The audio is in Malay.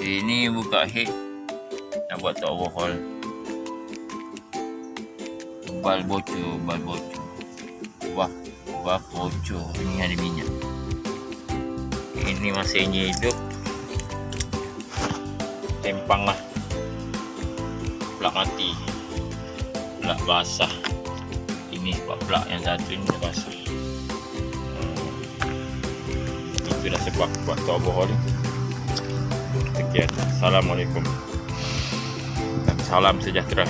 Ini buka head nak buat top overhaul. Bal bocor, Wah bocor. Ini ada minyak. Ini mesinnya hidup. Tempang lah. Plak mati. Plak basah. Ini plak yang satu ini dah basah. Itulah sebab buat top overhaul ni. Sekian. Assalamualaikum. Dan salam sejahtera.